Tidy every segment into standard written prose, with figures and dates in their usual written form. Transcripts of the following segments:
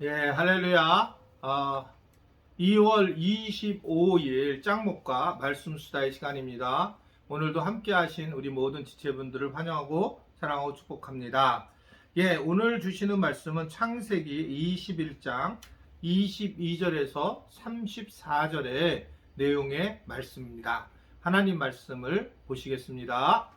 예, 할렐루야. 2월 25일 짱목과 말씀 수다의 시간입니다. 오늘도 함께 하신 우리 모든 지체분들을 환영하고 사랑하고 축복합니다. 예, 오늘 주시는 말씀은 창세기 21장 22절에서 34절의 내용의 말씀입니다. 하나님 말씀을 보시겠습니다.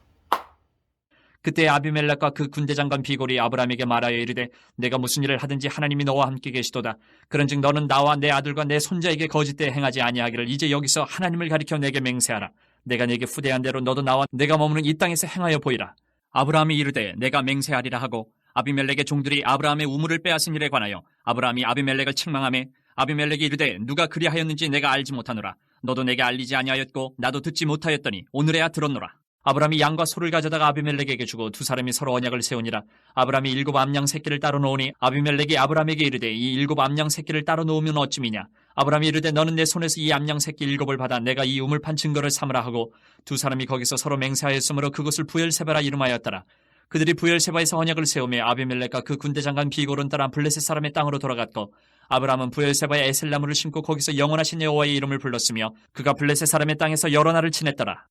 그때 아비멜렉과 그 군대장관 비골이 아브라함에게 말하여 이르되 내가 무슨 일을 하든지 하나님이 너와 함께 계시도다. 그런즉 너는 나와 내 아들과 내 손자에게 거짓되이 행하지 아니하기를 이제 여기서 하나님을 가리켜 내게 맹세하라. 내가 내게 후대한 대로 너도 나와 내가 머무는 이 땅에서 행하여 보이라. 아브라함이 이르되 내가 맹세하리라 하고 아비멜렉의 종들이 아브라함의 우물을 빼앗은 일에 관하여 아브라함이 아비멜렉을 책망하매 아비멜렉이 이르되 누가 그리하였는지 내가 알지 못하노라. 너도 내게 알리지 아니하였고 나도 듣지 못하였더니 오늘에야 들었노라. 아브라함이 양과 소를 가져다가 아비멜렉에게 주고 두 사람이 서로 언약을 세우니라. 아브라함이 7 암양 새끼를 따로 놓으니 아비멜렉이 아브라함에게 이르되 이 7 암양 새끼를 따로 놓으면 어찌미냐. 아브라함이 이르되 너는 내 손에서 이 암양 새끼 7을 받아 내가 이 우물 판 증거를 삼으라 하고 두 사람이 거기서 서로 맹세하였으므로 그것을 부엘세바라 이름하였더라. 그들이 부엘세바에서 언약을 세우며 아비멜렉과 그 군대장관 비골은 따라 블레셋 사람의 땅으로 돌아갔고 아브라함은 부엘세바에 에셀나무를 심고 거기서 영원하신 여호와의 이름을 불렀으며 그가 블레셋 사람의 땅에서 여러 날을 지냈더라.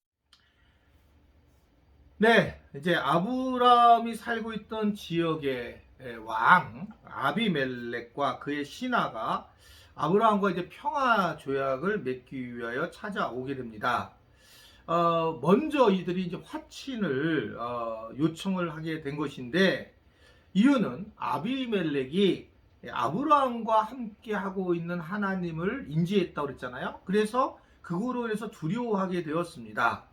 네, 이제 아브라함이 살고 있던 지역의 왕 아비멜렉과 그의 신하가 아브라함과 이제 평화 조약을 맺기 위하여 찾아오게 됩니다. 먼저 이들이 이제 화친을 요청을 하게 된 것인데 이유는 아비멜렉이 아브라함과 함께 하고 있는 하나님을 인지했다고 그랬잖아요. 그래서 그거로 인해서 두려워하게 되었습니다.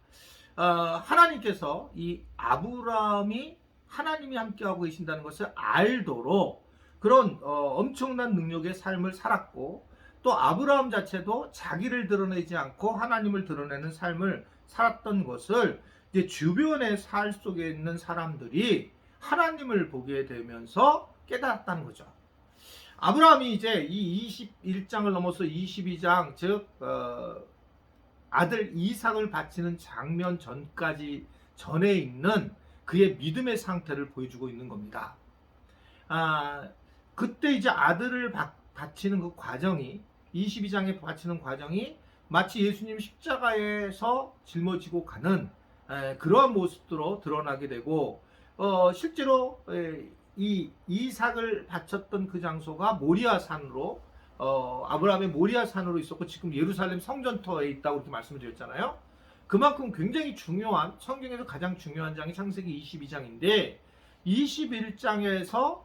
하나님께서 이 아브라함이 하나님이 함께하고 계신다는 것을 알도록 그런 엄청난 능력의 삶을 살았고 또 아브라함 자체도 자기를 드러내지 않고 하나님을 드러내는 삶을 살았던 것을 이제 주변의 살 속에 있는 사람들이 하나님을 보게 되면서 깨달았다는 거죠. 아브라함이 이제 이 21장을 넘어서 22장 즉 아들 이삭을 바치는 장면 전에 있는 그의 믿음의 상태를 보여주고 있는 겁니다. 그때 이제 아들을 바치는 그 과정이 22장에 바치는 과정이 마치 예수님 십자가에서 짊어지고 가는 그러한 모습으로 드러나게 되고 실제로 이 이삭을 바쳤던 그 장소가 모리아산으로 아브라함의 모리아산으로 있었고 지금 예루살렘 성전터에 있다고 이렇게 말씀을 드렸잖아요. 그만큼 굉장히 중요한 성경에서 가장 중요한 장이 창세기 22장인데 21장에서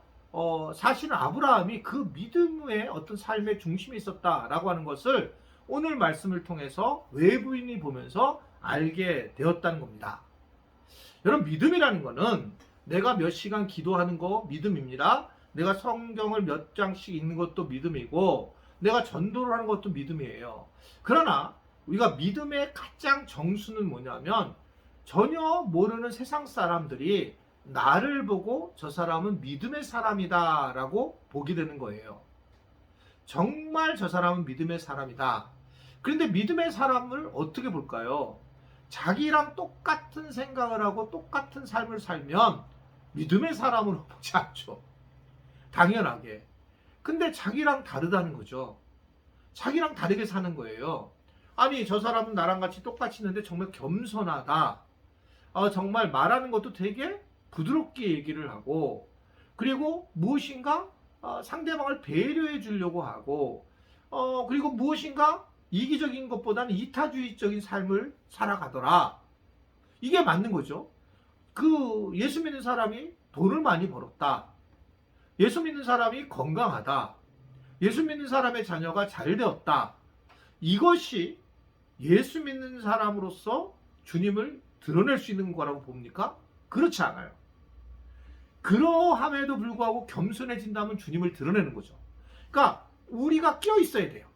사실은 아브라함이 그 믿음의 어떤 삶의 중심에 있었다라고 하는 것을 오늘 말씀을 통해서 외부인이 보면서 알게 되었다는 겁니다. 여러분 믿음이라는 거는 내가 몇 시간 기도하는 거 믿음입니다. 내가 성경을 몇 장씩 읽는 것도 믿음이고 내가 전도를 하는 것도 믿음이에요. 그러나 우리가 믿음의 가장 정수는 뭐냐면 전혀 모르는 세상 사람들이 나를 보고 저 사람은 믿음의 사람이다 라고 보게 되는 거예요. 정말 저 사람은 믿음의 사람이다. 그런데 믿음의 사람을 어떻게 볼까요? 자기랑 똑같은 생각을 하고 똑같은 삶을 살면 믿음의 사람으로 보지 않죠. 당연하게. 근데 자기랑 다르다는 거죠. 자기랑 다르게 사는 거예요. 아니 저 사람은 나랑 같이 똑같이 있는데 정말 겸손하다. 정말 말하는 것도 되게 부드럽게 얘기를 하고 그리고 무엇인가 상대방을 배려해 주려고 하고 그리고 무엇인가 이기적인 것보다는 이타주의적인 삶을 살아가더라. 이게 맞는 거죠. 그 예수 믿는 사람이 돈을 많이 벌었다. 예수 믿는 사람이 건강하다. 예수 믿는 사람의 자녀가 잘 되었다. 이것이 예수 믿는 사람으로서 주님을 드러낼 수 있는 거라고 봅니까? 그렇지 않아요. 그러함에도 불구하고 겸손해진다면 주님을 드러내는 거죠. 그러니까 우리가 끼어 있어야 돼요.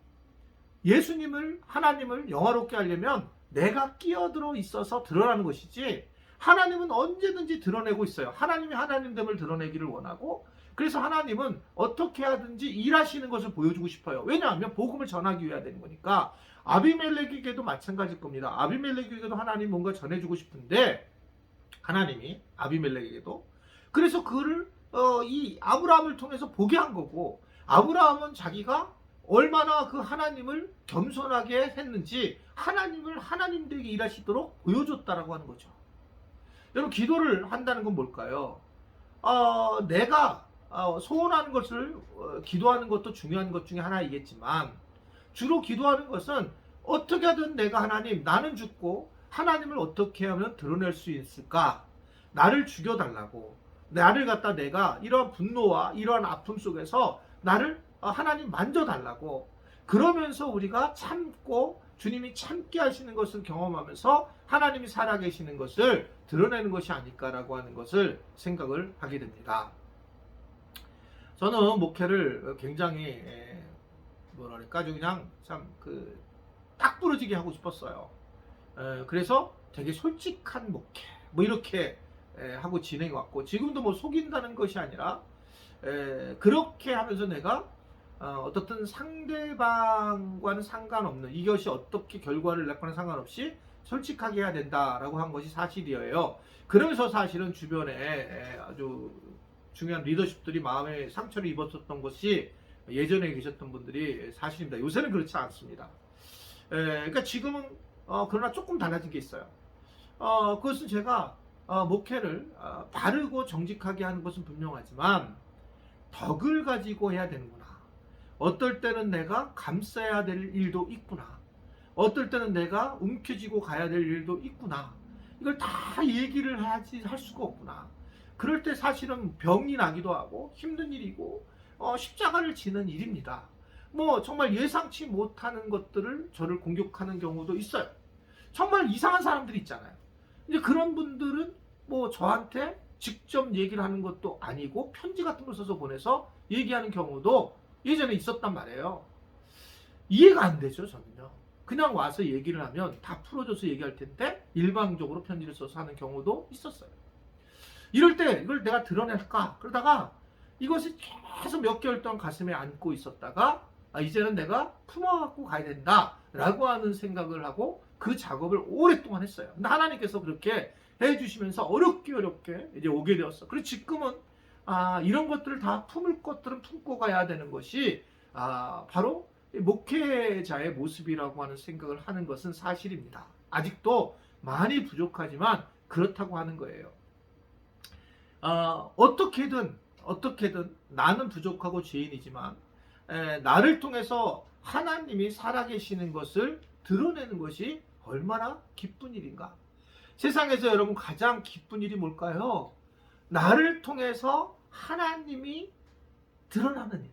예수님을 하나님을 영화롭게 하려면 내가 끼어들어 있어서 드러나는 것이지 하나님은 언제든지 드러내고 있어요. 하나님이 하나님됨을 드러내기를 원하고 그래서 하나님은 어떻게 하든지 일하시는 것을 보여주고 싶어요. 왜냐하면 복음을 전하기 위해 되는 거니까. 아비멜렉에게도 마찬가지일 겁니다. 아비멜렉에게도 하나님 뭔가 전해주고 싶은데 하나님이 아비멜렉에게도 그래서 그를 이 아브라함을 통해서 보게 한 거고 아브라함은 자기가 얼마나 그 하나님을 겸손하게 했는지 하나님을 하나님들에게 일하시도록 보여줬다라고 하는 거죠. 여러분, 기도를 한다는 건 뭘까요? 내가 소원하는 것을 기도하는 것도 중요한 것 중에 하나이겠지만, 주로 기도하는 것은 어떻게 하든 내가 하나님, 나는 죽고 하나님을 어떻게 하면 드러낼 수 있을까? 나를 죽여달라고, 나를 갖다 내가 이러한 분노와 이러한 아픔 속에서 나를 하나님 만져달라고, 그러면서 우리가 참고 주님이 참게 하시는 것을 경험하면서 하나님이 살아계시는 것을 드러내는 것이 아닐까라고 하는 것을 생각을 하게 됩니다. 저는 목회를 굉장히 뭐랄까 아주 그냥 참 딱 부러지게 하고 싶었어요. 그래서 되게 솔직한 목회 뭐 이렇게 하고 진행해 왔고, 지금도 뭐 속인다는 것이 아니라 그렇게 하면서 내가 어떻든 상대방과는 상관없는, 이것이 어떻게 결과를 냈거나 상관없이 솔직하게 해야 된다라고 한 것이 사실이에요. 그러면서 사실은 주변에 아주 중요한 리더십들이 마음에 상처를 입었었던 것이 예전에 계셨던 분들이 사실입니다. 요새는 그렇지 않습니다. 그러니까 지금은 그러나 조금 달라진 게 있어요. 그것은 제가 목회를 바르고 정직하게 하는 것은 분명하지만 덕을 가지고 해야 되는구나. 어떨 때는 내가 감싸야 될 일도 있구나. 어떨 때는 내가 움켜쥐고 가야 될 일도 있구나. 이걸 다 얘기를 할 수가 없구나. 그럴 때 사실은 병이 나기도 하고 힘든 일이고 십자가를 지는 일입니다. 뭐 정말 예상치 못하는 것들을 저를 공격하는 경우도 있어요. 정말 이상한 사람들이 있잖아요. 근데 그런 분들은 뭐 저한테 직접 얘기를 하는 것도 아니고 편지 같은 걸 써서 보내서 얘기하는 경우도 예전에 있었단 말이에요. 이해가 안 되죠, 저는요. 그냥 와서 얘기를 하면 다 풀어줘서 얘기할 텐데 일방적으로 편지를 써서 하는 경우도 있었어요. 이럴 때 이걸 내가 드러낼까? 그러다가 이것이 계속 몇 개월 동안 가슴에 안고 있었다가 이제는 내가 품어갖고 가야 된다라고 하는 생각을 하고 그 작업을 오랫동안 했어요. 근데 하나님께서 그렇게 해주시면서 어렵게 이제 오게 되었어. 그리고 지금은 이런 것들을 다 품을 것들은 품고 가야 되는 것이 바로 목회자의 모습이라고 하는 생각을 하는 것은 사실입니다. 아직도 많이 부족하지만 그렇다고 하는 거예요. 어떻게든 나는 부족하고 죄인이지만 나를 통해서 하나님이 살아계시는 것을 드러내는 것이 얼마나 기쁜 일인가. 세상에서 여러분 가장 기쁜 일이 뭘까요? 나를 통해서 하나님이 드러나는 일.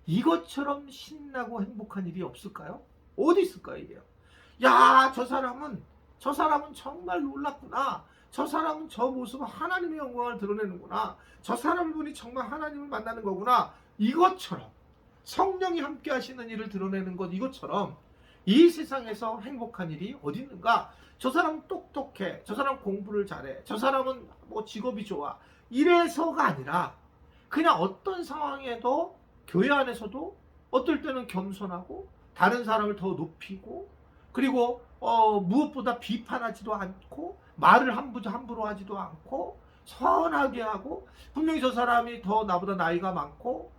이것처럼 신나고 행복한 일이 없을까요? 어디 있을까요, 이게요? 야, 저 사람은 정말 놀랐구나. 저 사람은 저 모습은 하나님의 영광을 드러내는구나. 저 사람을 보니 정말 하나님을 만나는 거구나. 이것처럼 성령이 함께 하시는 일을 드러내는 것, 이것처럼 이 세상에서 행복한 일이 어디 있는가? 저 사람은 똑똑해. 저 사람 공부를 잘해. 저 사람은 뭐 직업이 좋아. 이래서가 아니라 그냥 어떤 상황에도 교회 안에서도 어떨 때는 겸손하고 다른 사람을 더 높이고, 그리고 무엇보다 비판하지도 않고 말을 함부로 하지도 않고 선하게 하고, 분명히 저 사람이 더 나보다 나이가 많고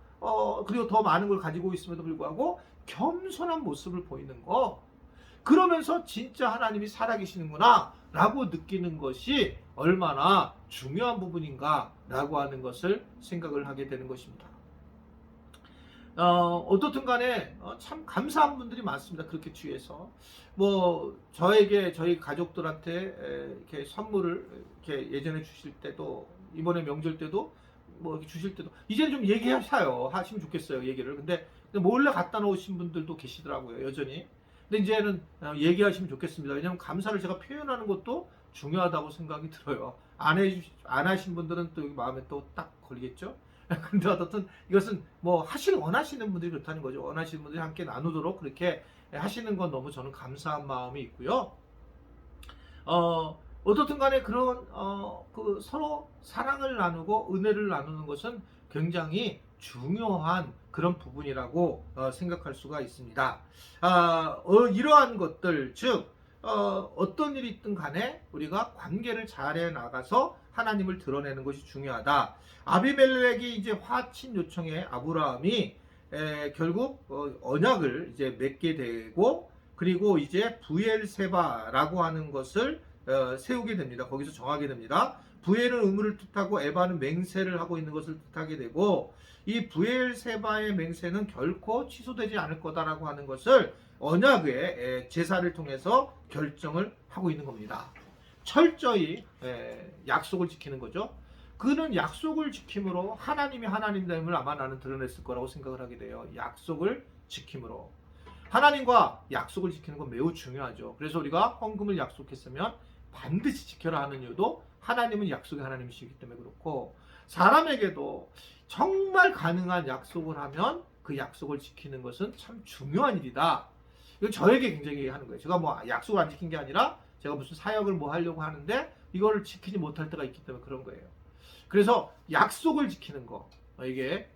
그리고 더 많은 걸 가지고 있음에도 불구하고 겸손한 모습을 보이는 거, 그러면서 진짜 하나님이 살아계시는구나 라고 느끼는 것이 얼마나 중요한 부분인가 라고 하는 것을 생각을 하게 되는 것입니다. 어떻든 간에 참 감사한 분들이 많습니다. 그렇게 뒤에서 뭐 저희 가족들한테 이렇게 선물을 이렇게 예전에 주실 때도, 이번에 명절 때도 뭐 이렇게 주실 때도 이제는 좀 하시면 좋겠어요, 얘기를. 근데 몰래 갖다 놓으신 분들도 계시더라고요, 여전히. 근데 이제는 얘기하시면 좋겠습니다. 왜냐하면 감사를 제가 표현하는 것도 중요하다고 생각이 들어요. 안 하신 분들은 또 마음에 또 딱 걸리겠죠. 근데 어떻든 이것은 뭐 원하시는 분들이 그렇다는 거죠. 원하시는 분들이 함께 나누도록 그렇게 하시는 건 너무 저는 감사한 마음이 있고요. 어떻든 간에 그런 서로 사랑을 나누고 은혜를 나누는 것은 굉장히 중요한 그런 부분이라고 생각할 수가 있습니다. 이러한 것들, 즉 어떤 일이 있든 간에 우리가 관계를 잘해 나가서 하나님을 드러내는 것이 중요하다. 아비멜렉이 이제 화친 요청에 아브라함이 결국 언약을 이제 맺게 되고, 그리고 이제 부엘세바라고 하는 것을 세우게 됩니다. 거기서 정하게 됩니다. 부엘은 의무를 뜻하고 에바는 맹세를 하고 있는 것을 뜻하게 되고, 이 부엘세바의 맹세는 결코 취소되지 않을 거다라고 하는 것을 언약의 제사를 통해서 결정을 하고 있는 겁니다. 철저히 약속을 지키는 거죠. 그는 약속을 지킴으로 하나님이 하나님됨을 아마 나는 드러냈을 거라고 생각을 하게 돼요. 약속을 지킴으로. 하나님과 약속을 지키는 건 매우 중요하죠. 그래서 우리가 헌금을 약속했으면 반드시 지켜라 하는 이유도 하나님은 약속의 하나님이시기 때문에 그렇고, 사람에게도 정말 가능한 약속을 하면 그 약속을 지키는 것은 참 중요한 일이다. 이거 저에게 굉장히 하는 거예요. 제가 뭐 약속을 안 지킨 게 아니라 제가 무슨 사역을 뭐 하려고 하는데 이거를 지키지 못할 때가 있기 때문에 그런 거예요. 그래서 약속을 지키는 거, 이게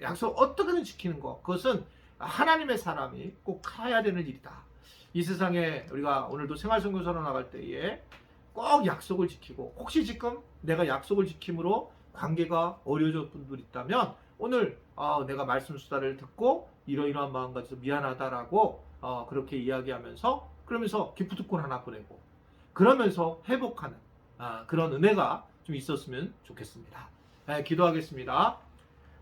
약속 어떻게든 지키는 거, 그것은 하나님의 사람이 꼭 해야 되는 일이다. 이 세상에 우리가 오늘도 생활선교사로 나갈 때에 꼭 약속을 지키고, 혹시 지금 내가 약속을 지킴으로 관계가 어려워진 분들 있다면 오늘 내가 말씀 수다를 듣고 이러이러한 마음 가져서 미안하다라고 그렇게 이야기하면서, 그러면서 기프트콘 하나 보내고, 그러면서 회복하는 그런 은혜가 좀 있었으면 좋겠습니다. 기도하겠습니다.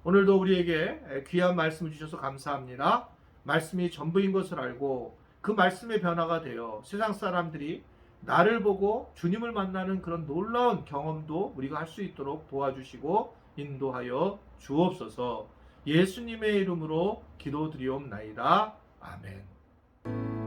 오늘도 우리에게 귀한 말씀을 주셔서 감사합니다. 말씀이 전부인 것을 알고 그 말씀의 변화가 되어 세상 사람들이 나를 보고 주님을 만나는 그런 놀라운 경험도 우리가 할 수 있도록 도와주시고 인도하여 주옵소서. 예수님의 이름으로 기도드리옵나이다. 아멘.